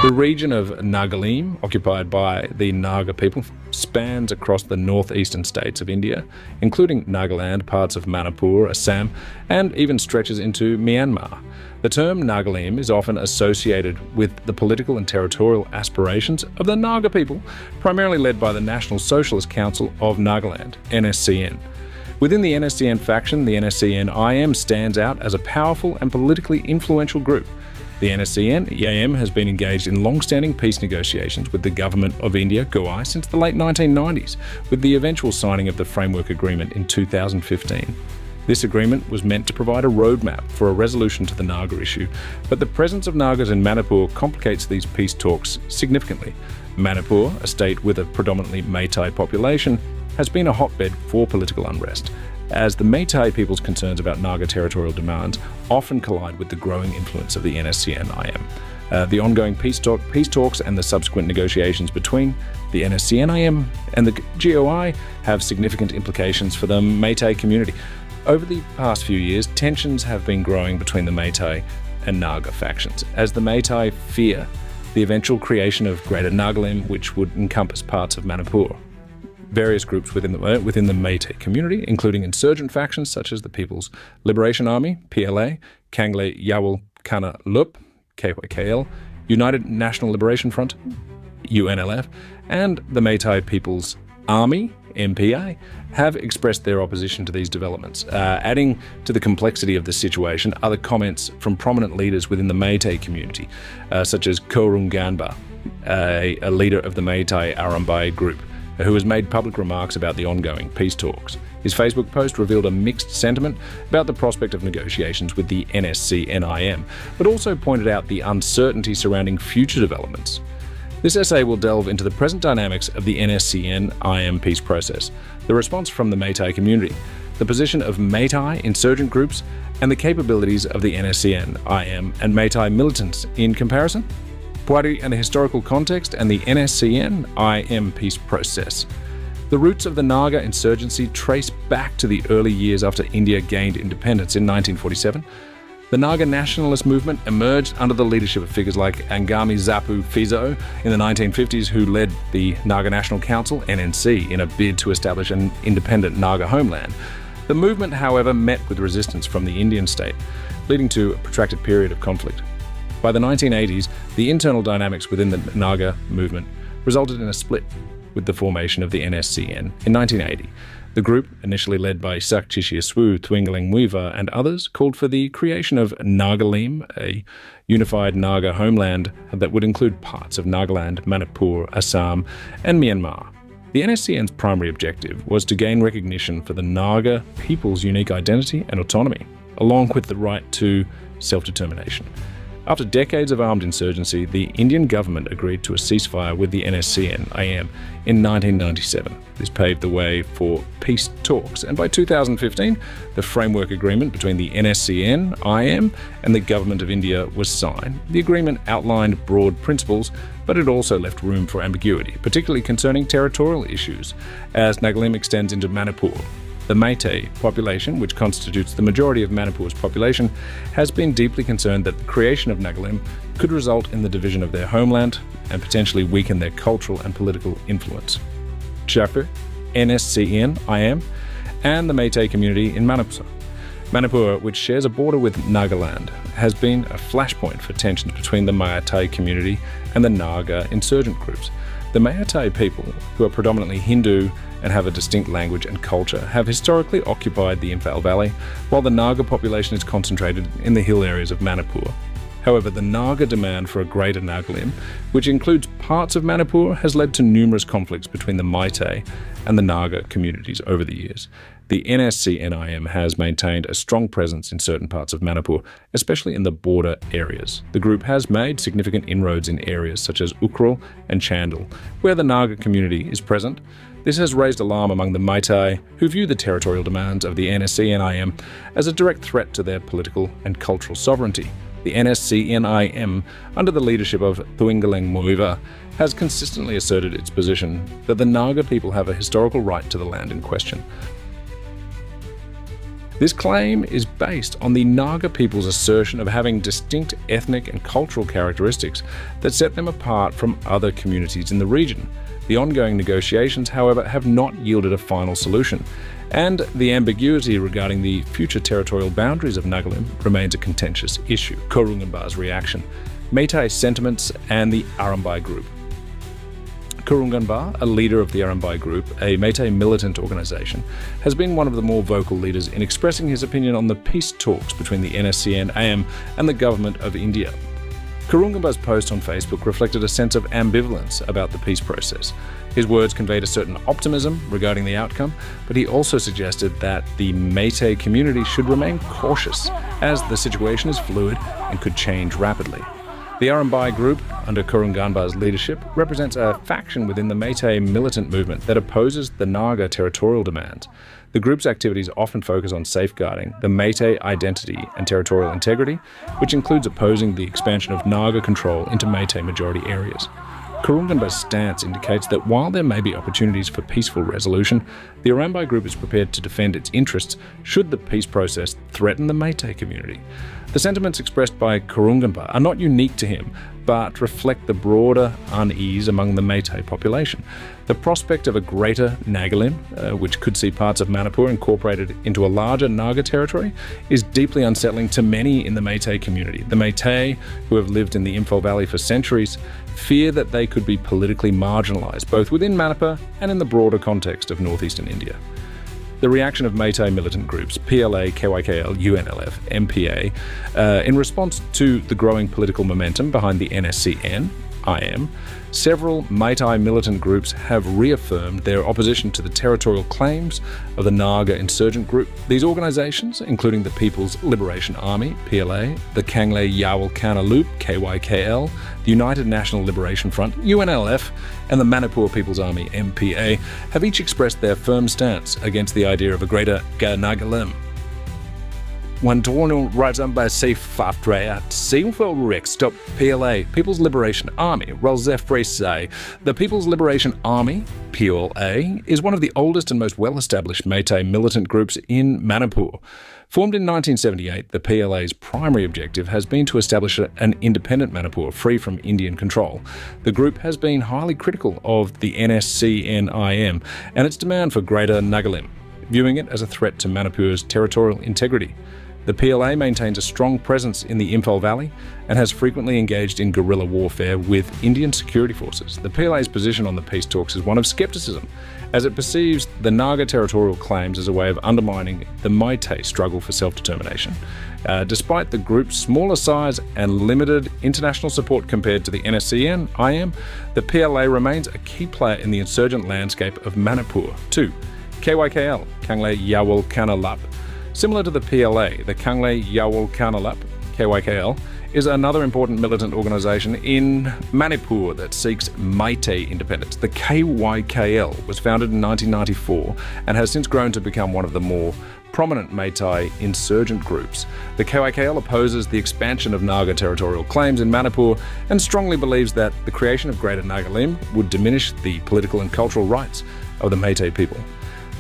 The region of Nagalim, occupied by the Naga people, spans across the northeastern states of India, including Nagaland, parts of Manipur, Assam, and even stretches into Myanmar. The term Nagalim is often associated with the political and territorial aspirations of the Naga people, primarily led by the National Socialist Council of Nagaland, NSCN. Within the NSCN faction, the NSCN IM stands out as a powerful and politically influential group. The NSCN IM has been engaged in long-standing peace negotiations with the Government of India, GOI, since the late 1990s, with the eventual signing of the Framework Agreement in 2015. This agreement was meant to provide a roadmap for a resolution to the Naga issue, but the presence of Nagas in Manipur complicates these peace talks significantly. Manipur, a state with a predominantly Meitei population, has been a hotbed for political unrest, as the Meitei people's concerns about Naga territorial demands often collide with the growing influence of the NSCN IM. The ongoing peace talks and the subsequent negotiations between the NSCN IM and the GOI have significant implications for the Meitei community. Over the past few years, tensions have been growing between the Meitei and Naga factions, as the Meitei fear the eventual creation of Greater Nagalim, which would encompass parts of Manipur. Various groups within the Meitei community, including insurgent factions such as the People's Liberation Army, PLA, Kangle Yawal Kana Lup, KYKL, United National Liberation Front, UNLF, and the Meitei People's Army, MPA, have expressed their opposition to these developments. Adding to the complexity of the situation are the comments from prominent leaders within the Meitei community, such as Korounganba, a leader of the Meitei Arambai group, who has made public remarks about the ongoing peace talks. His Facebook post revealed a mixed sentiment about the prospect of negotiations with the NSCN IM, but also pointed out the uncertainty surrounding future developments. This essay will delve into the present dynamics of the NSCN IM peace process, the response from the Meitei community, the position of Meitei insurgent groups, and the capabilities of the NSCN IM and Meitei militants in comparison. Puari and the historical context, and the NSCN IM peace process. The roots of the Naga insurgency trace back to the early years after India gained independence in 1947. The Naga nationalist movement emerged under the leadership of figures like Angami Zapu Fizo in the 1950s, who led the Naga National Council, NNC, in a bid to establish an independent Naga homeland. The movement, however, met with resistance from the Indian state, leading to a protracted period of conflict. By the 1980s, the internal dynamics within the Naga movement resulted in a split with the formation of the NSCN in 1980. The group, initially led by Sakchishiyaswu, Twingaling Muiva, and others, called for the creation of Nagalim, a unified Naga homeland that would include parts of Nagaland, Manipur, Assam, and Myanmar. The NSCN's primary objective was to gain recognition for the Naga people's unique identity and autonomy, along with the right to self-determination. After decades of armed insurgency, the Indian government agreed to a ceasefire with the NSCN IM in 1997. This paved the way for peace talks, and by 2015, the framework agreement between the NSCN IM and the Government of India was signed. The agreement outlined broad principles, but it also left room for ambiguity, particularly concerning territorial issues, as Nagalim extends into Manipur. The Meitei population, which constitutes the majority of Manipur's population, has been deeply concerned that the creation of Nagalim could result in the division of their homeland and potentially weaken their cultural and political influence. Chafu, NSCN IM, and the Meitei community in Manipur. Manipur, which shares a border with Nagaland, has been a flashpoint for tensions between the Meitei community and the Naga insurgent groups. The Meitei people, who are predominantly Hindu and have a distinct language and culture, have historically occupied the Imphal Valley, while the Naga population is concentrated in the hill areas of Manipur. However, the Naga demand for a greater Nagalim, which includes parts of Manipur, has led to numerous conflicts between the Meitei and the Naga communities over the years. The NSCN IM has maintained a strong presence in certain parts of Manipur, especially in the border areas. The group has made significant inroads in areas such as Ukhrul and Chandel, where the Naga community is present. This has raised alarm among the Meitei, who view the territorial demands of the NSCN IM as a direct threat to their political and cultural sovereignty. The NSCN IM, under the leadership of Twingaling Muiva, has consistently asserted its position that the Naga people have a historical right to the land in question. This claim is based on the Naga people's assertion of having distinct ethnic and cultural characteristics that set them apart from other communities in the region. The ongoing negotiations, however, have not yielded a final solution, and the ambiguity regarding the future territorial boundaries of Nagalim remains a contentious issue. Korounganba's reaction, Meitei sentiments, and the Arambai group. Korounganba, a leader of the Arambai group, a Meitei militant organisation, has been one of the more vocal leaders in expressing his opinion on the peace talks between the NSCN IM and the government of India. Korounganba's post on Facebook reflected a sense of ambivalence about the peace process. His words conveyed a certain optimism regarding the outcome, but he also suggested that the Meitei community should remain cautious, as the situation is fluid and could change rapidly. The Arambai group, under Korounganba's leadership, represents a faction within the Meitei militant movement that opposes the Naga territorial demands. The group's activities often focus on safeguarding the Meitei identity and territorial integrity, which includes opposing the expansion of Naga control into Meitei majority areas. Korounganba's stance indicates that while there may be opportunities for peaceful resolution, the Arambai group is prepared to defend its interests should the peace process threaten the Meitei community. The sentiments expressed by Korounganba are not unique to him, but reflect the broader unease among the Meitei population. The prospect of a greater Nagalim, which could see parts of Manipur incorporated into a larger Naga territory, is deeply unsettling to many in the Meitei community. The Meitei, who have lived in the Imphal Valley for centuries, fear that they could be politically marginalised, both within Manipur and in the broader context of northeastern India. The reaction of Meitei militant groups, PLA, KYKL, UNLF, MPA, in response to the growing political momentum behind the NSCN IM, several Meitei militant groups have reaffirmed their opposition to the territorial claims of the Naga insurgent group. These organisations, including the People's Liberation Army, PLA, the Kanglei Yawal Kana KYKL, the United National Liberation Front, UNLF, and the Manipur People's Army, MPA, have each expressed their firm stance against the idea of a greater Nagalim. Wantorno Razamba Safe Faftre Sinfo Rextop PLA, People's Liberation Army, Ralzefre. The People's Liberation Army, PLA, is one of the oldest and most well-established Meitei militant groups in Manipur. Formed in 1978, the PLA's primary objective has been to establish an independent Manipur free from Indian control. The group has been highly critical of the NSCN IM and its demand for greater Nagalim, viewing it as a threat to Manipur's territorial integrity. The PLA maintains a strong presence in the Imphal Valley and has frequently engaged in guerrilla warfare with Indian security forces. The PLA's position on the peace talks is one of skepticism, as it perceives the Naga territorial claims as a way of undermining the Meitei struggle for self-determination. Despite the group's smaller size and limited international support compared to the NSCN IM, the PLA remains a key player in the insurgent landscape of Manipur. 2. KYKL, Kanglei Yawal Kana. Similar to the PLA, the Kanglei Yawal Kana, KYKL, is another important militant organisation in Manipur that seeks Meitei independence. The KYKL was founded in 1994 and has since grown to become one of the more prominent Meitei insurgent groups. The KYKL opposes the expansion of Naga territorial claims in Manipur and strongly believes that the creation of Greater Nagalim would diminish the political and cultural rights of the Meitei people.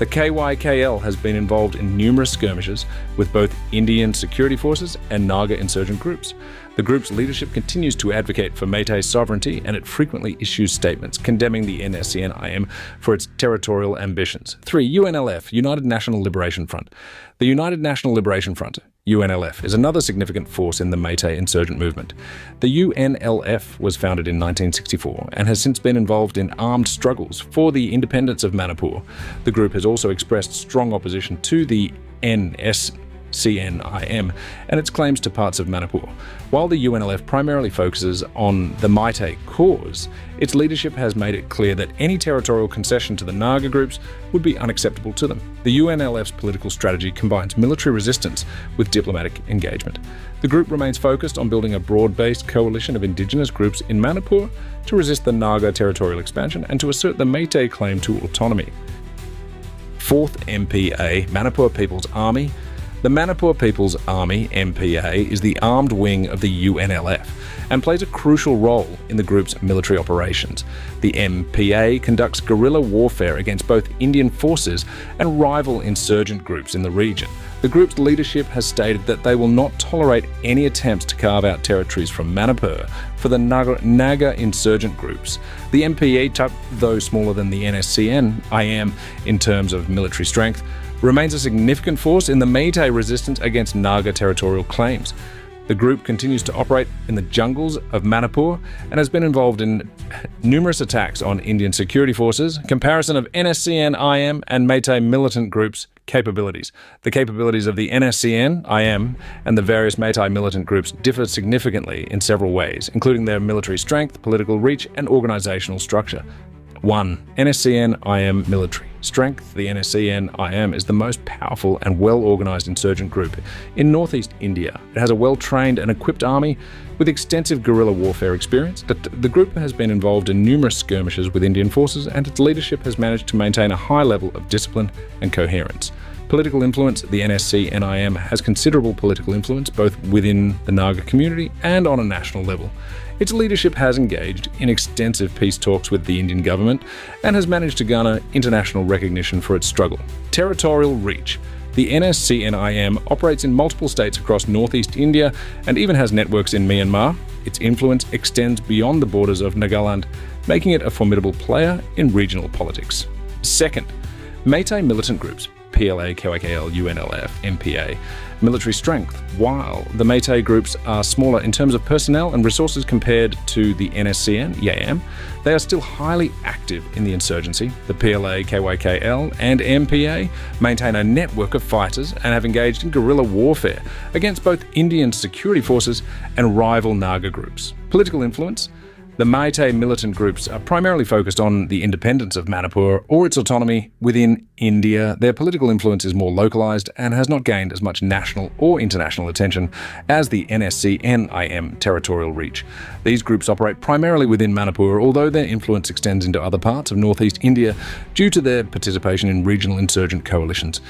The KYKL has been involved in numerous skirmishes with both Indian security forces and Naga insurgent groups. The group's leadership continues to advocate for Meitei sovereignty, and it frequently issues statements condemning the NSCN IM for its territorial ambitions. 3. UNLF, United National Liberation Front. The United National Liberation Front, UNLF, is another significant force in the Meitei insurgent movement. The UNLF was founded in 1964 and has since been involved in armed struggles for the independence of Manipur. The group has also expressed strong opposition to the NSCN IM and its claims to parts of Manipur. While the UNLF primarily focuses on the Meitei cause, its leadership has made it clear that any territorial concession to the Naga groups would be unacceptable to them. The UNLF's political strategy combines military resistance with diplomatic engagement. The group remains focused on building a broad-based coalition of indigenous groups in Manipur to resist the Naga territorial expansion and to assert the Meitei claim to autonomy. 4th MPA, Manipur People's Army, The Manipur People's Army, MPA, is the armed wing of the UNLF and plays a crucial role in the group's military operations. The MPA conducts guerrilla warfare against both Indian forces and rival insurgent groups in the region. The group's leadership has stated that they will not tolerate any attempts to carve out territories from Manipur for the Naga insurgent groups. The MPA, though smaller than the NSCN IM in terms of military strength, remains a significant force in the Meitei resistance against Naga territorial claims. The group continues to operate in the jungles of Manipur and has been involved in numerous attacks on Indian security forces. Comparison of NSCN IM and Meitei militant groups' capabilities. The capabilities of the NSCN IM and the various Meitei militant groups differ significantly in several ways, including their military strength, political reach, and organizational structure. 1. NSCN IM military strength. The NSCN IM is the most powerful and well-organized insurgent group in northeast India. It has a well-trained and equipped army with extensive guerrilla warfare experience. The group has been involved in numerous skirmishes with Indian forces, and its leadership has managed to maintain a high level of discipline and coherence. Political influence. The NSCN IM has considerable political influence both within the Naga community and on a national level. Its leadership has engaged in extensive peace talks with the Indian government and has managed to garner international recognition for its struggle. Territorial reach. The NSCN IM operates in multiple states across northeast India and even has networks in Myanmar. Its influence extends beyond the borders of Nagaland, making it a formidable player in regional politics. Second, Meitei militant groups. PLA, KYKL, UNLF, MPA. Military strength. While the Meitei groups are smaller in terms of personnel and resources compared to the NSCN IM, they are still highly active in the insurgency. The PLA, KYKL, and MPA maintain a network of fighters and have engaged in guerrilla warfare against both Indian security forces and rival Naga groups. Political influence. The Meitei militant groups are primarily focused on the independence of Manipur or its autonomy within India. Their political influence is more localized and has not gained as much national or international attention as the NSCN IM territorial reach. These groups operate primarily within Manipur, although their influence extends into other parts of northeast India due to their participation in regional insurgent coalitions.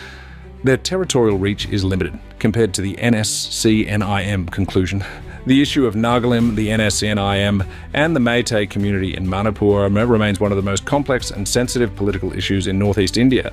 Their territorial reach is limited compared to the NSCN IM conclusion. The issue of Nagalim, the NSCN IM, and the Meitei community in Manipur remains one of the most complex and sensitive political issues in northeast India.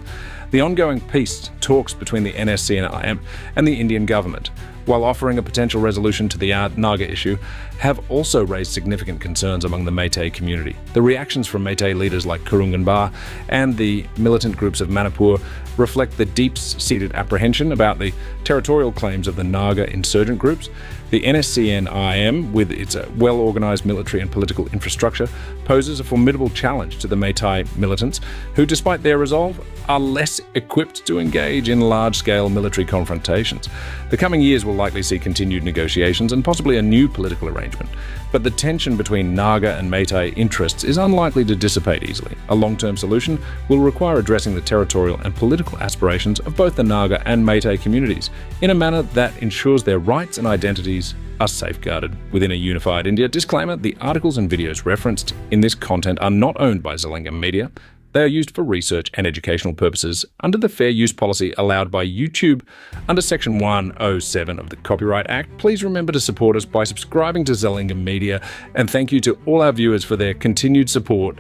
The ongoing peace talks between the NSCN IM and the Indian government, while offering a potential resolution to the Naga issue, have also raised significant concerns among the Meitei community. The reactions from Meitei leaders like Korounganba and the militant groups of Manipur reflect the deep-seated apprehension about the territorial claims of the Naga insurgent groups. The NSCN IM, with its well-organized military and political infrastructure, poses a formidable challenge to the Meitei militants, who, despite their resolve, are less equipped to engage in large-scale military confrontations. The coming years will likely see continued negotiations and possibly a new political arrangement, but the tension between Naga and Meitei interests is unlikely to dissipate easily. A long-term solution will require addressing the territorial and political aspirations of both the Naga and Meitei communities in a manner that ensures their rights and identities are safeguarded within a unified India. Disclaimer: the articles and videos referenced in this content are not owned by Zalengam Media. They are used for research and educational purposes under the fair use policy allowed by YouTube under Section 107 of the Copyright Act. Please remember to support us by subscribing to Zalengam Media, and thank you to all our viewers for their continued support